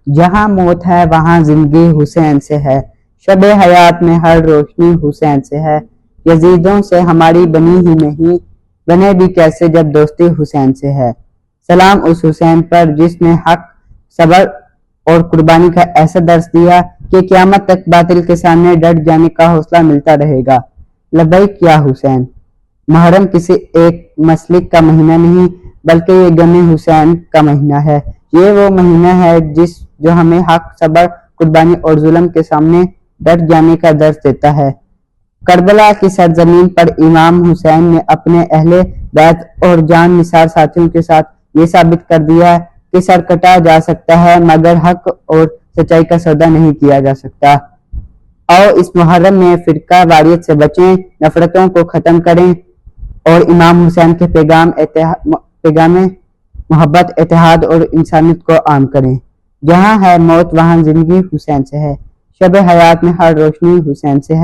جہاں موت ہے وہاں زندگی حسین سے ہے، شب حیات میں ہر روشنی حسین سے ہے، یزیدوں سے ہماری بنی ہی نہیں، بنے بھی کیسے جب دوستی حسین سے ہے۔ سلام اس حسین پر جس نے حق، صبر اور قربانی کا ایسا درس دیا کہ قیامت تک باطل کے سامنے ڈٹ جانے کا حوصلہ ملتا رہے گا۔ لبیک یا حسین۔ محرم کسی ایک مسلک کا مہینہ نہیں بلکہ یہ غم حسین کا مہینہ ہے۔ یہ وہ مہینہ ہے جو ہمیں حق، صبر، قربانی اور ظلم کے سامنے ڈٹ جانے کا درس دیتا ہے۔ کربلا کی سرزمین پر امام حسین نے اپنے اہل بیت اور جان نثار ساتھیوں کے ساتھ یہ ثابت کر دیا کہ سر کٹا جا سکتا ہے مگر حق اور سچائی کا سودا نہیں کیا جا سکتا۔ آؤ اس محرم میں فرقہ واریت سے بچیں، نفرتوں کو ختم کریں اور امام حسین کے پیغام محبت، اتحاد اور انسانیت کو عام کریں۔ جہاں ہے موت وہاں زندگی حسین سے ہے، شب حیات میں ہر روشنی حسین سے ہے۔